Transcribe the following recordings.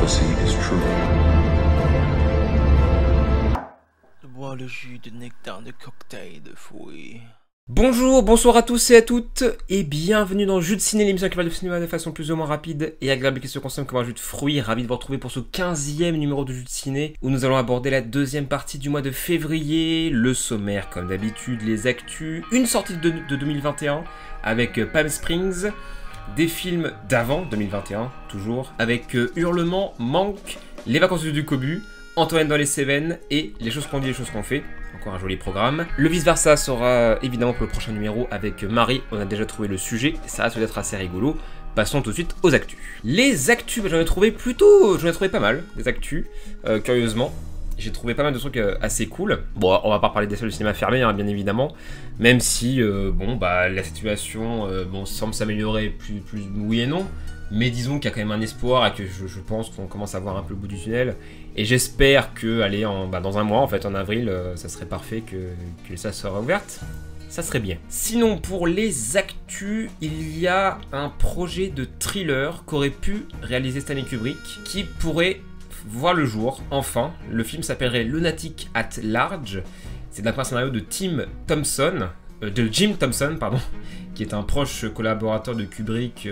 prophecy is true. Bois le jus de nectar de cocktail de fruits. Bonjour, bonsoir à tous et à toutes, et bienvenue dans Jus de Ciné, l'émission qui parle de cinéma de façon plus ou moins rapide et agréable qui se consomme comme un jus de fruits. Ravi de vous retrouver pour ce 15e numéro de Jus de Ciné, où nous allons aborder la deuxième partie du mois de février, le sommaire comme d'habitude, les actus, une sortie de 2021 avec Palm Springs, des films d'avant 2021, toujours, avec Hurlement, Manque, Les Vacances du Cobu, Antoine dans les Cévennes et Les choses qu'on dit, les choses qu'on fait. Encore un joli programme. Le vice-versa sera évidemment pour le prochain numéro avec Marie. On a déjà trouvé le sujet, ça risque d'être assez rigolo. Passons tout de suite aux actus. Les actus, j'en ai trouvé pas mal, des actus, curieusement. J'ai trouvé pas mal de trucs assez cool. Bon, on va pas parler des salles de cinéma fermées, hein, bien évidemment. Même si, la situation semble s'améliorer plus oui et non. Mais disons qu'il y a quand même un espoir et que je pense qu'on commence à voir un peu le bout du tunnel. Et j'espère que, dans un mois, en fait, en avril, ça serait parfait que ça soit ouverte. Ça serait bien. Sinon, pour les actus, il y a un projet de thriller qu'aurait pu réaliser Stanley Kubrick qui pourrait voir le jour, enfin. Le film s'appellerait Lunatic at Large. C'est d'après un scénario de Jim Thompson, qui est un proche collaborateur de Kubrick,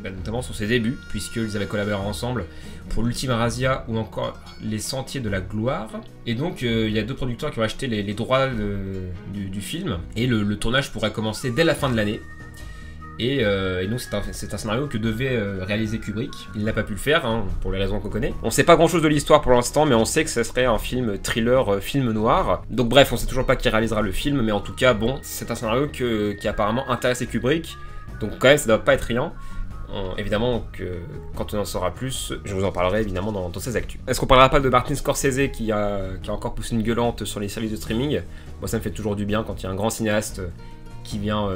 notamment sur ses débuts, puisqu'ils avaient collaboré ensemble pour l'Ultima Razia ou encore Les Sentiers de la Gloire. Et donc, il y a deux producteurs qui ont acheté les droits du film, et le tournage pourrait commencer dès la fin de l'année. Et donc c'est un scénario que devait réaliser Kubrick. Il n'a pas pu le faire, hein, pour les raisons qu'on connaît. On sait pas grand chose de l'histoire pour l'instant, mais on sait que ça serait un film thriller, film noir. Donc bref, on sait toujours pas qui réalisera le film, mais en tout cas, bon, c'est un scénario qui a apparemment intéressé Kubrick. Donc quand même, ça doit pas être rien. Évidemment que quand on en saura plus, je vous en parlerai évidemment dans ces actus. Est-ce qu'on parlera pas de Martin Scorsese qui a encore poussé une gueulante sur les services de streaming? Moi ça me fait toujours du bien quand il y a un grand cinéaste qui vient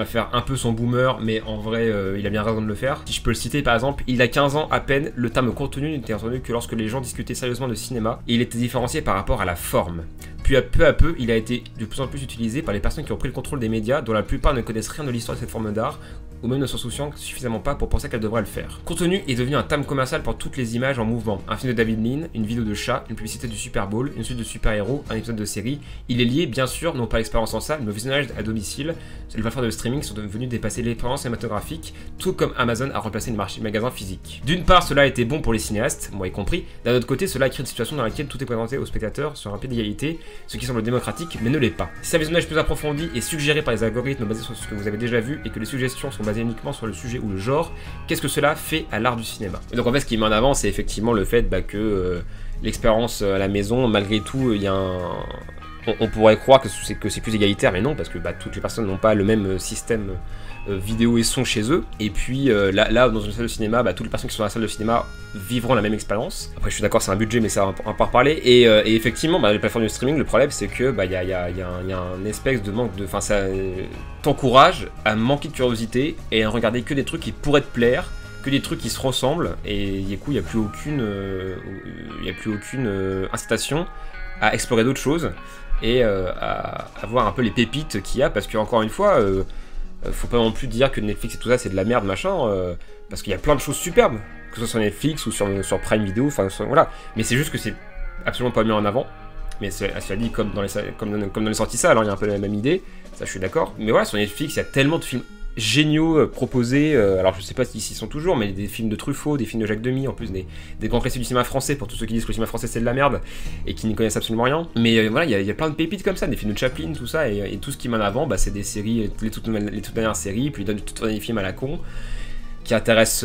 faire un peu son boomer, mais en vrai, il a bien raison de le faire. Si je peux le citer, par exemple, il a 15 ans à peine, le terme contenu n'était entendu que lorsque les gens discutaient sérieusement de cinéma, et il était différencié par rapport à la forme. Puis peu à peu, il a été de plus en plus utilisé par les personnes qui ont pris le contrôle des médias, dont la plupart ne connaissent rien de l'histoire de cette forme d'art, ou même ne s'en souciant suffisamment pas pour penser qu'elle devrait le faire. Contenu est devenu un terme commercial pour toutes les images en mouvement. Un film de David Lean, une vidéo de chat, une publicité du Super Bowl, une suite de super-héros, un épisode de série. Il est lié, bien sûr, non pas à l'expérience en salle, mais au visionnage à domicile. Les plateformes de streaming sont devenues dépasser l'expérience cinématographique, tout comme Amazon a remplacé le marché de magasins physiques. D'une part, cela a été bon pour les cinéastes, moi y compris. D'un autre côté, cela a créé une situation dans laquelle tout est présenté aux spectateurs sur un pied d'égalité, ce qui semble démocratique, mais ne l'est pas. Si un visionnage plus approfondi est suggéré par les algorithmes basés sur ce que vous avez déjà vu et que les suggestions sont basées uniquement sur le sujet ou le genre, qu'est-ce que cela fait à l'art du cinéma? Et donc en fait ce qui met en avant c'est effectivement le fait que l'expérience à la maison, malgré tout, il y a on pourrait croire que c'est plus égalitaire, mais non, parce que toutes les personnes n'ont pas le même système vidéo et son chez eux. Et puis là dans une salle de cinéma, toutes les personnes qui sont dans la salle de cinéma vivront la même expérience. Après je suis d'accord, c'est un budget, mais ça on va pas reparler. Et effectivement, les plateformes de streaming, le problème c'est que il y a un espèce de manque de... Enfin, ça t'encourage à manquer de curiosité et à regarder que des trucs qui pourraient te plaire, que des trucs qui se ressemblent, et du coup il n'y a plus aucune incitation à explorer d'autres choses et à voir un peu les pépites qu'il y a, parce que encore une fois, faut pas non plus dire que Netflix et tout ça c'est de la merde machin, parce qu'il y a plein de choses superbes, que ce soit sur Netflix ou sur Prime Video, enfin voilà, mais c'est juste que c'est absolument pas mis en avant. Mais cela dit, comme dans les sorties salles, il y a un peu la même idée, ça je suis d'accord. Mais voilà, sur Netflix, il y a tellement de films géniaux proposés, alors je sais pas s'ils y sont toujours, mais des films de Truffaut, des films de Jacques Demy, en plus des grands classiques du cinéma français, pour tous ceux qui disent que le cinéma français c'est de la merde, et qui n'y connaissent absolument rien. Mais voilà, il y a plein de pépites comme ça, des films de Chaplin, tout ça, et tout ce qui met en avant, c'est des séries, les toutes dernières séries, puis des films à la con, qui intéresse,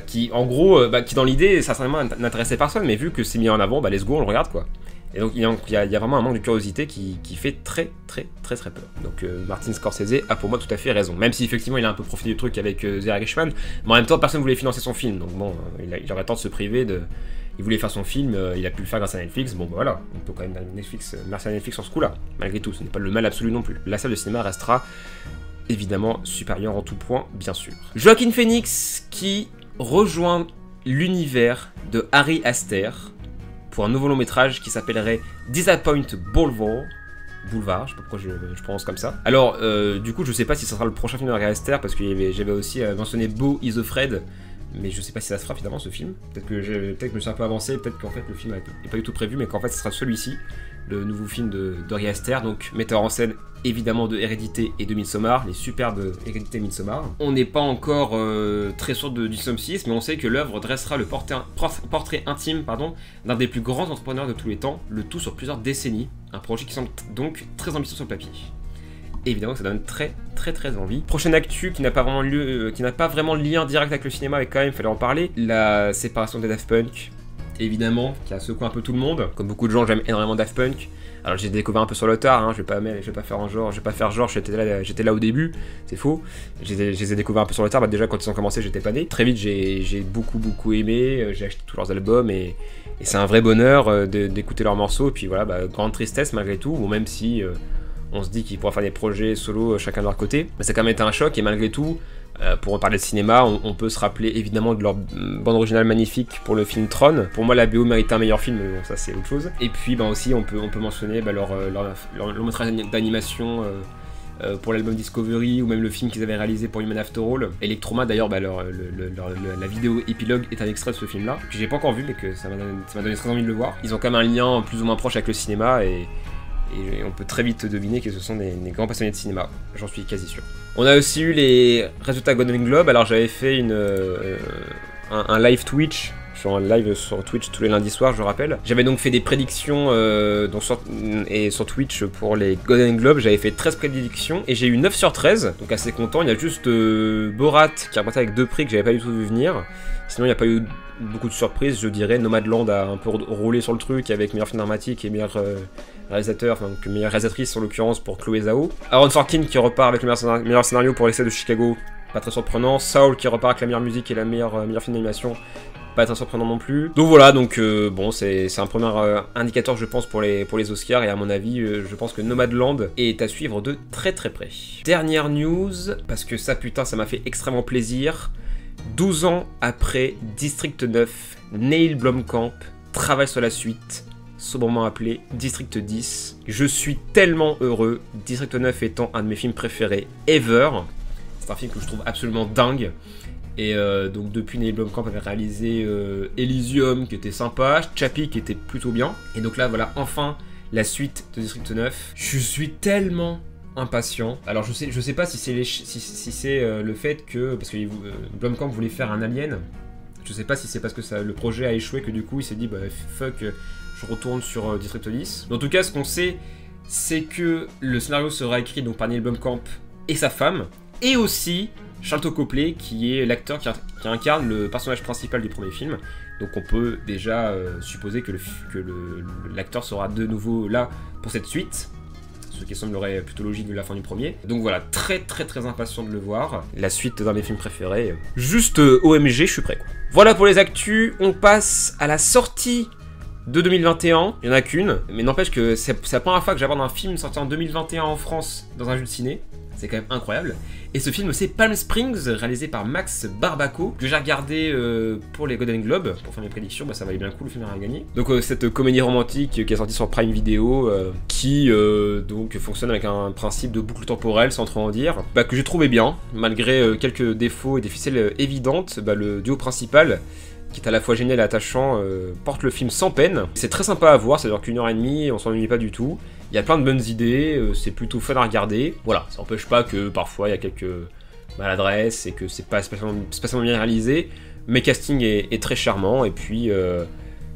qui dans l'idée, sincèrement, n'intéressait personne, mais vu que c'est mis en avant, let's go, on le regarde quoi. Et donc il y a vraiment un manque de curiosité qui fait très peur. Donc Martin Scorsese a pour moi tout à fait raison, même si effectivement il a un peu profité du truc avec The Irishman, mais en même temps personne ne voulait financer son film, donc bon, il aurait tort de se priver de... Il voulait faire son film, il a pu le faire grâce à Netflix, bon voilà, on peut quand même merci à Netflix sur ce coup là, malgré tout, ce n'est pas le mal absolu non plus. La salle de cinéma restera évidemment supérieure en tout point, bien sûr. Joaquin Phoenix qui rejoint l'univers de Ari Aster pour un nouveau long métrage qui s'appellerait Disappoint Boulevard, je sais pas pourquoi je prononce comme ça. Alors, du coup, je sais pas si ça sera le prochain film de Ari Aster, parce que j'avais aussi mentionné Beau is Afraid, mais je sais pas si ça se fera finalement ce film. Peut-être que je me suis un peu avancé, peut-être qu'en fait le film n'est pas du tout prévu, mais qu'en fait ce sera celui-ci, le nouveau film de Ari Aster, donc metteur en scène évidemment de Hérédité et de Midsommar, les superbes Hérédité et Midsommar. On n'est pas encore très sûr du synopsis, mais on sait que l'œuvre dressera le portrait intime d'un des plus grands entrepreneurs de tous les temps, le tout sur plusieurs décennies, un projet qui semble donc très ambitieux sur le papier. Et évidemment ça donne très envie. Prochaine actu qui n'a pas vraiment de lien direct avec le cinéma, mais quand même il fallait en parler, la séparation des Daft Punk, évidemment, qui a secoué un peu tout le monde. Comme beaucoup de gens, j'aime énormément Daft Punk. Alors j'ai découvert un peu sur le tard, hein, je vais pas faire genre j'étais là au début, c'est faux. Je les ai découverts un peu sur le tard, déjà quand ils ont commencé j'étais pas né. Très vite j'ai beaucoup aimé, j'ai acheté tous leurs albums et c'est un vrai bonheur d'écouter leurs morceaux. Et puis voilà, grande tristesse malgré tout, ou même si on se dit qu'ils pourraient faire des projets solo chacun de leur côté. Mais ça a quand même été un choc et malgré tout, pour en parler de cinéma, on peut se rappeler évidemment de leur bande originale magnifique pour le film Tron. Pour moi la BO méritait un meilleur film, mais bon ça c'est autre chose. Et puis aussi on peut mentionner leur long métrage d'animation pour l'album Discovery, ou même le film qu'ils avaient réalisé pour Human After All. Electroma d'ailleurs, la vidéo épilogue est un extrait de ce film là, que j'ai pas encore vu mais que ça m'a donné très envie de le voir. Ils ont quand même un lien plus ou moins proche avec le cinéma et on peut très vite deviner que ce sont des grands passionnés de cinéma, j'en suis quasi sûr. On a aussi eu les résultats Golden Globe. Alors j'avais fait un live Twitch, je suis en live sur Twitch tous les lundis soirs, je rappelle. J'avais donc fait des prédictions sur Twitch pour les Golden Globes. J'avais fait 13 prédictions et j'ai eu 9 sur 13, donc assez content. Il y a juste Borat qui a reparti avec 2 prix que j'avais pas du tout vu venir. Sinon il n'y a pas eu beaucoup de surprises, je dirais. Nomadland a un peu roulé sur le truc avec meilleur film dramatique et meilleur réalisateur, enfin que meilleure réalisatrice en l'occurrence pour Chloé Zhao. Aaron Sorkin qui repart avec le meilleur scénario pour l'essai de Chicago, pas très surprenant. Saul qui repart avec la meilleure musique et la meilleure film d'animation, pas très surprenant non plus. Donc voilà, bon c'est un premier indicateur je pense pour les Oscars, et à mon avis je pense que Nomadland est à suivre de très près. Dernière news, parce que ça putain ça m'a fait extrêmement plaisir. 12 ans après District 9, Neil Blomkamp travaille sur la suite, sobrement appelée District 10. Je suis tellement heureux, District 9 étant un de mes films préférés ever. C'est un film que je trouve absolument dingue. Et donc depuis, Neil Blomkamp avait réalisé Elysium qui était sympa, Chappie qui était plutôt bien. Et donc là voilà enfin la suite de District 9. Je suis tellement impatient. Alors je sais pas si c'est le fait que, parce que Blomkamp voulait faire un Alien, je sais pas si c'est parce que le projet a échoué que du coup il s'est dit fuck, je retourne sur District 10. Mais en tout cas ce qu'on sait c'est que le scénario sera écrit donc par Neil Blomkamp et sa femme, et aussi Sharlto Copley qui est l'acteur qui incarne le personnage principal du premier film. Donc on peut déjà supposer que l'acteur sera de nouveau là pour cette suite, ce qui semblerait plutôt logique de la fin du premier. Donc voilà, très impatient de le voir. La suite d'un de mes films préférés. Juste OMG, je suis prêt quoi. Voilà pour les actus, on passe à la sortie de 2021. Il n'y en a qu'une, mais n'empêche que c'est la première fois que j'aborde un film sorti en 2021 en France dans un jeu de ciné. C'est quand même incroyable. Et ce film c'est Palm Springs, réalisé par Max Barbaco, que j'ai regardé pour les Golden Globes, pour faire mes prédictions. Ça valait bien le coup, le film a rien gagné. Donc cette comédie romantique qui est sortie sur Prime Video, qui donc fonctionne avec un principe de boucle temporelle, sans trop en dire, que j'ai trouvé bien, malgré quelques défauts et des ficelles évidentes. Le duo principal, qui est à la fois génial et attachant, porte le film sans peine. C'est très sympa à voir, ça dure qu'1h30, on s'ennuie pas du tout. Il y a plein de bonnes idées, c'est plutôt fun à regarder. Voilà, ça n'empêche pas que parfois il y a quelques maladresses et que c'est pas spécialement bien réalisé, mais casting est très charmant, et puis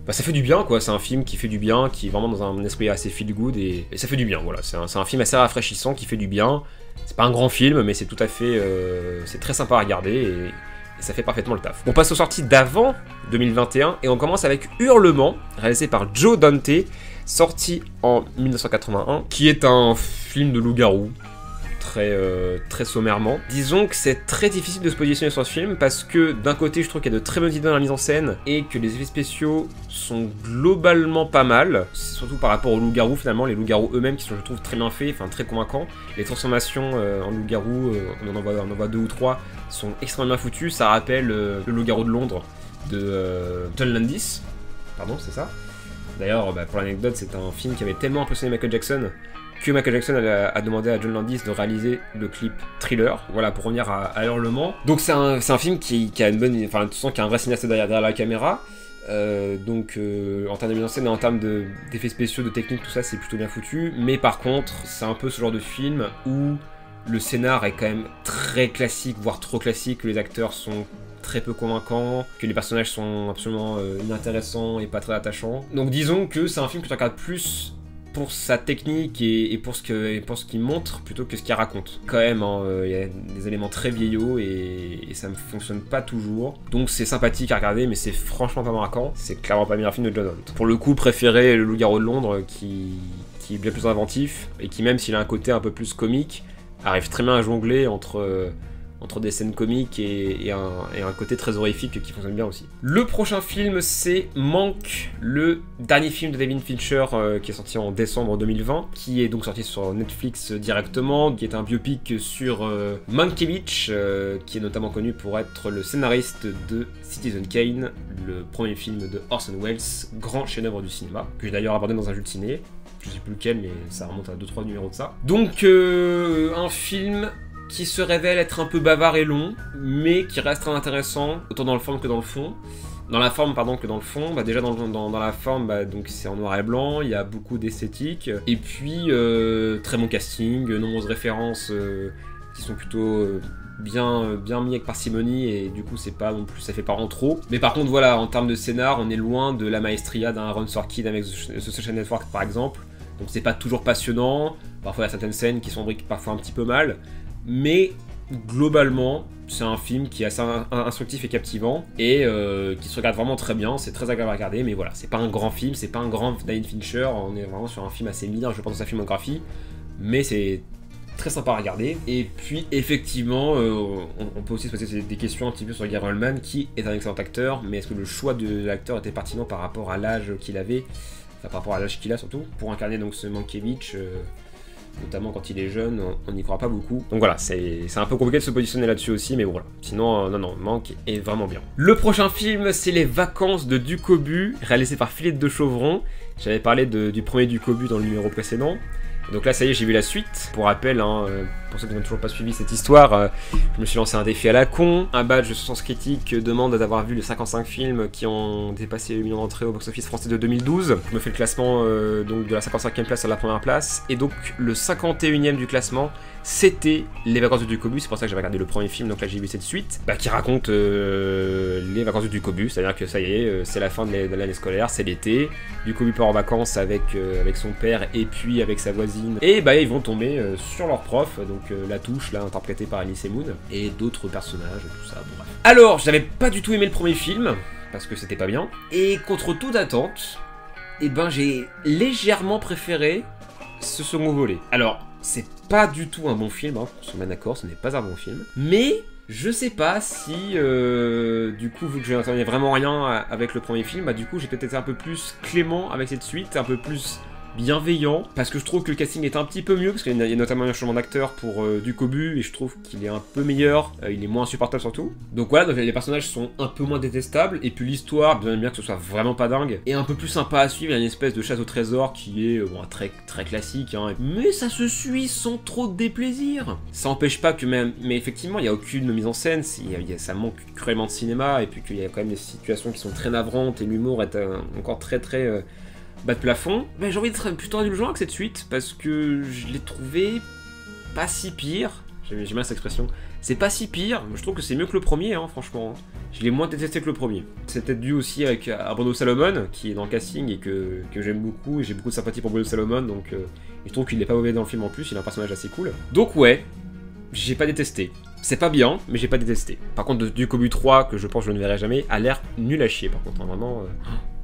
ça fait du bien quoi. C'est un film qui fait du bien, qui est vraiment dans un esprit assez feel good, et ça fait du bien. Voilà, c'est un film assez rafraîchissant qui fait du bien. C'est pas un grand film, mais c'est tout à fait, c'est très sympa à regarder, et ça fait parfaitement le taf. On passe aux sorties d'avant 2021 et on commence avec Hurlement, réalisé par Joe Dante, sorti en 1981, qui est un film de loup-garou, très sommairement. Disons que c'est très difficile de se positionner sur ce film, parce que d'un côté je trouve qu'il y a de très bonnes idées dans la mise en scène, et que les effets spéciaux sont globalement pas mal, surtout par rapport aux loups-garous finalement, les loups-garous eux-mêmes qui sont je trouve très bien faits, enfin très convaincants. Les transformations en loup-garou, on en voit 2 ou 3, sont extrêmement bien foutues. Ça rappelle le loup-garou de Londres de John Landis, pardon c'est ça. D'ailleurs, pour l'anecdote, c'est un film qui avait tellement impressionné Michael Jackson que Michael Jackson a demandé à John Landis de réaliser le clip Thriller, voilà, pour revenir à Hurlement. Donc c'est un film qui a une bonne, enfin tu sens qu'il y a un vrai cinéaste derrière la caméra. En termes de mise en scène et en termes d'effets spéciaux, de technique, tout ça c'est plutôt bien foutu. Mais par contre, c'est un peu ce genre de film où le scénar est quand même très classique, voire trop classique, que les acteurs sont très peu convaincants, que les personnages sont absolument inintéressants et pas très attachants. Donc disons que c'est un film que tu regardes plus pour sa technique et pour ce qu'il montre plutôt que ce qu'il raconte. Quand même, il y a des éléments très vieillots et ça ne fonctionne pas toujours. Donc c'est sympathique à regarder, mais c'est franchement pas marquant. C'est clairement pas le meilleur film de John Hunt. Pour le coup, préféré Le Loup-garou de Londres, qui est bien plus inventif et qui, même s'il a un côté un peu plus comique, arrive très bien à jongler entre des scènes comiques et un côté très horrifique qui fonctionne bien aussi. Le prochain film, c'est Manque, le dernier film de David Fincher qui est sorti en décembre 2020, qui est donc sorti sur Netflix directement, qui est un biopic sur Mankiewicz, qui est notamment connu pour être le scénariste de Citizen Kane, le premier film de Orson Welles, grand chef-d'œuvre du cinéma, que j'ai d'ailleurs abordé dans un jeu de ciné. Je sais plus lequel, mais ça remonte à 2-3 numéros de ça. Donc, un film qui se révèle être un peu bavard et long, mais qui reste très intéressant, autant dans la forme que dans le fond. Dans la forme, pardon, que dans le fond. Déjà dans la forme, donc c'est en noir et blanc, il y a beaucoup d'esthétique, et puis très bon casting, nombreuses références qui sont plutôt bien mis avec parcimonie, et du coup c'est pas non plus, ça fait pas en trop. Mais par contre voilà, en termes de scénar, on est loin de la maestria d'un Aaron Sorkin avec The Social Network par exemple. Donc c'est pas toujours passionnant, parfois il y a certaines scènes qui s'embriquent parfois un petit peu mal. Mais globalement, c'est un film qui est assez instructif et captivant et qui se regarde vraiment très bien. C'est très agréable à regarder, mais voilà, c'est pas un grand film, c'est pas un grand David Fincher. On est vraiment sur un film assez mineur, je pense, dans sa filmographie, mais c'est très sympa à regarder. Et puis, effectivement, on peut aussi se poser des questions un petit peu sur Gary Oldman, qui est un excellent acteur, mais est-ce que le choix de l'acteur était pertinent par rapport à l'âge qu'il avait, enfin par rapport à l'âge qu'il a surtout, pour incarner donc ce Mankiewicz. Notamment quand il est jeune, on n'y croit pas beaucoup. Donc voilà, c'est un peu compliqué de se positionner là-dessus aussi, mais voilà. Sinon, non, Manque est vraiment bien. Le prochain film, c'est Les Vacances de Ducobu, réalisé par Philippe de Chauvron. J'avais parlé du premier Ducobu dans le numéro précédent. Donc là, ça y est, j'ai vu la suite. Pour rappel, pour ceux qui n'ont toujours pas suivi cette histoire, je me suis lancé un défi à la con. Un badge de Sens Critique demande d'avoir vu les 55 films qui ont dépassé le million d'entrées au box-office français de 2012. Je me fais le classement donc de la 55e place à la première place. Et donc, le 51e du classement, c'était Les Vacances de Ducobu. C'est pour ça que j'avais regardé le premier film, donc là j'ai vu cette suite, qui raconte les vacances de Ducobu. C'est-à-dire que ça y est, c'est la fin de l'année scolaire, c'est l'été. Ducobu part en vacances avec son père et puis avec sa voisine. Et ils vont tomber sur leur prof, donc La Touche, là, interprétée par Elise Moon, et d'autres personnages, tout ça, bon bref. Alors, j'avais pas du tout aimé le premier film, parce que c'était pas bien. Et contre toute attente, j'ai légèrement préféré ce second volet. Alors, c'est pas du tout un bon film, on se met d'accord, ce n'est pas un bon film. Mais je sais pas si, du coup, vu que je n'entendais vraiment rien avec le premier film, du coup, j'ai peut-être été un peu plus clément avec cette suite, un peu plus bienveillant, parce que je trouve que le casting est un petit peu mieux, parce qu'il y a notamment un changement d'acteur pour Ducobu, et je trouve qu'il est un peu meilleur, il est moins insupportable surtout. Donc voilà, donc les personnages sont un peu moins détestables, et puis l'histoire, bien que ce soit vraiment pas dingue, est un peu plus sympa à suivre. Il y a une espèce de chasse au trésor qui est très, très classique, mais ça se suit sans trop de déplaisir. Ça empêche pas que mais effectivement, il n'y a aucune mise en scène, ça manque cruellement de cinéma, et puis qu'il y a quand même des situations qui sont très navrantes, et l'humour est encore très très bas de plafond. J'ai envie d'être plutôt indulgent avec cette suite, parce que je l'ai trouvé pas si pire. J'aime bien cette expression. C'est pas si pire, je trouve que c'est mieux que le premier, franchement. Je l'ai moins détesté que le premier. C'est peut-être dû aussi à Bruno Salomon, qui est dans le casting et que j'aime beaucoup, et j'ai beaucoup de sympathie pour Bruno Salomon, donc je trouve qu'il n'est pas mauvais dans le film en plus, il a un personnage assez cool. Donc ouais, j'ai pas détesté. C'est pas bien, mais j'ai pas détesté. Par contre, Ducobu 3, que je pense que je ne verrai jamais, a l'air nul à chier par contre, vraiment...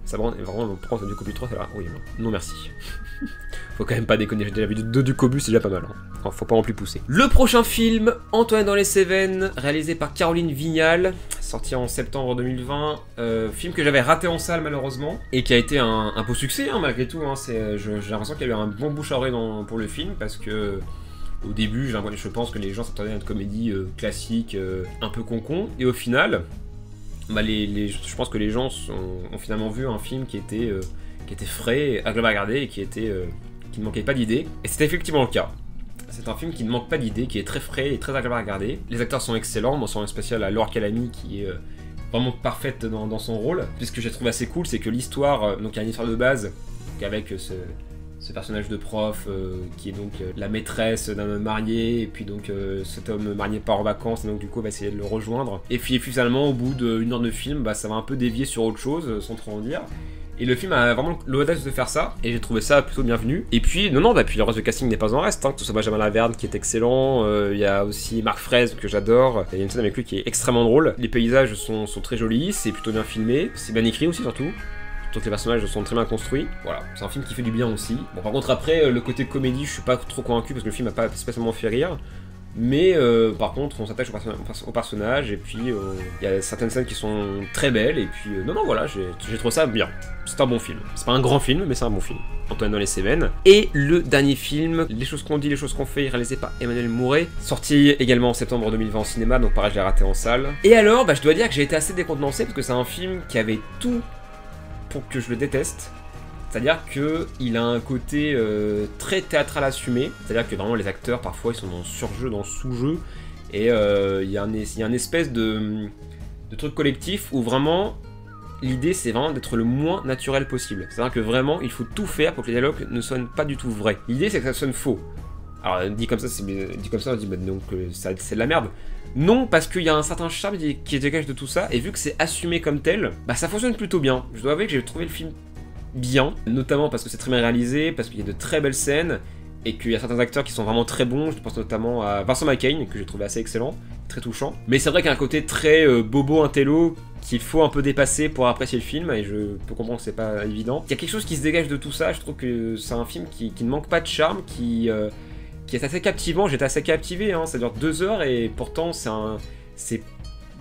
Ça vraiment, pourquoi Ducobu 3, ça va. Oui, non merci. Faut quand même pas déconner, j'ai déjà vu 2 Ducobu, c'est déjà pas mal. Faut pas en plus pousser. Le prochain film, Antoine dans les Cévennes, réalisé par Caroline Vignal, sorti en septembre 2020. Film que j'avais raté en salle malheureusement, et qui a été un beau succès malgré tout. J'ai l'impression qu'il y a eu un bon bouche à oreille pour le film, parce que... Au début, je pense que les gens s'attendaient à une comédie classique, un peu concon, et au final... je pense que les gens ont finalement vu un film qui était frais, agréable à regarder et qui était qui ne manquait pas d'idées, et c'était effectivement le cas. C'est un film qui ne manque pas d'idées, qui est très frais et très agréable à regarder. Les acteurs sont excellents, mention spéciale à Laure Calamy qui est vraiment parfaite dans son rôle. Puis ce que j'ai trouvé assez cool, c'est que l'histoire, donc il y a une histoire de base, avec ce personnage de prof qui est donc la maîtresse d'un homme marié, et puis donc cet homme marié part en vacances, et donc du coup va essayer de le rejoindre. Et puis finalement, au bout d'une heure de film, ça va un peu dévier sur autre chose, sans trop en dire. Et le film a vraiment l'audace de faire ça, et j'ai trouvé ça plutôt bienvenu. Et puis, puis le reste du casting n'est pas en reste, que ce soit Benjamin Laverne qui est excellent, il y a aussi Marc Fraise que j'adore, il y a une scène avec lui qui est extrêmement drôle. Les paysages sont très jolis, c'est plutôt bien filmé, c'est bien écrit aussi surtout. Donc les personnages sont très bien construits. Voilà, c'est un film qui fait du bien aussi. Bon, par contre après, le côté comédie, je suis pas trop convaincu parce que le film n'a pas spécialement fait rire. Mais par contre, on s'attache au personnage, et puis il y a certaines scènes qui sont très belles, et puis non, voilà, j'ai trouvé ça bien. C'est un bon film. C'est pas un grand film, mais c'est un bon film. Antoine Noël et Cévennes. Et le dernier film, Les choses qu'on dit, les choses qu'on fait, réalisé par Emmanuel Mouret, sorti également en septembre 2020 en cinéma, donc pareil, je l'ai raté en salle. Et alors, je dois dire que j'ai été assez décontenancé, parce que c'est un film qui avait tout pour que je le déteste. C'est-à-dire qu'il a un côté très théâtral assumé, c'est-à-dire que vraiment les acteurs parfois ils sont dans surjeu, dans sous-jeu, et il y a un espèce de truc collectif où vraiment l'idée c'est vraiment d'être le moins naturel possible. C'est-à-dire que vraiment il faut tout faire pour que les dialogues ne sonnent pas du tout vrais. L'idée c'est que ça sonne faux. Alors dit comme ça, on dit donc c'est de la merde. Non, parce qu'il y a un certain charme qui dégage de tout ça, et vu que c'est assumé comme tel, ça fonctionne plutôt bien. Je dois avouer que j'ai trouvé le film bien, notamment parce que c'est très bien réalisé, parce qu'il y a de très belles scènes, et qu'il y a certains acteurs qui sont vraiment très bons. Je pense notamment à Vincent McCain, que j'ai trouvé assez excellent, très touchant. Mais c'est vrai qu'il y a un côté très bobo intello qu'il faut un peu dépasser pour apprécier le film, et je peux comprendre que c'est pas évident. Il y a quelque chose qui se dégage de tout ça, je trouve que c'est un film qui ne manque pas de charme, qui est assez captivant. J'étais assez captivé, ça dure 2 heures, et pourtant c'est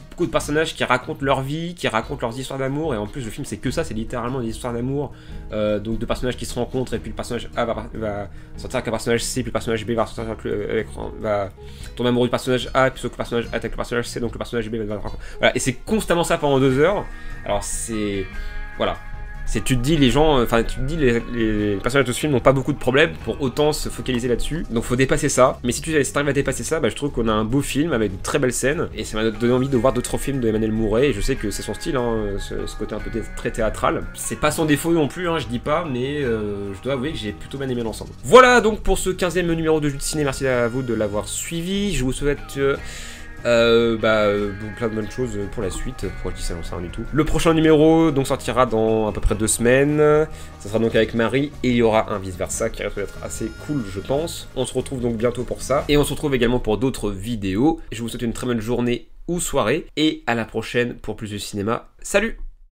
beaucoup de personnages qui racontent leur vie, qui racontent leurs histoires d'amour, et en plus le film c'est que ça, c'est littéralement des histoires d'amour, donc de personnages qui se rencontrent, et puis le personnage A va sortir avec un personnage C, puis le personnage B va sortir va tomber amoureux du personnage A, puis sauf que le personnage A avec le personnage C, donc le personnage B va voilà, et c'est constamment ça pendant 2 heures. Alors c'est... voilà. Tu te dis, les personnages de ce film n'ont pas beaucoup de problèmes pour autant se focaliser là-dessus. Donc faut dépasser ça. Mais si tu arrives à dépasser ça, je trouve qu'on a un beau film avec de très belles scènes. Et ça m'a donné envie de voir d'autres films de Emmanuel Mouret. Et je sais que c'est son style, ce côté un peu très théâtral. C'est pas son défaut non plus, je dis pas, mais je dois avouer que j'ai plutôt bien aimé l'ensemble. Voilà donc pour ce 15e numéro de Jus de Ciné. Merci à vous de l'avoir suivi. Je vous souhaite... plein de bonnes choses pour la suite, pour qui s'annonce rien du tout. Le prochain numéro donc sortira dans à peu près 2 semaines. Ça sera donc avec Marie, et il y aura un vice versa qui risque d'être assez cool, je pense. On se retrouve donc bientôt pour ça, et on se retrouve également pour d'autres vidéos. Je vous souhaite une très bonne journée ou soirée, et à la prochaine pour plus de cinéma. Salut!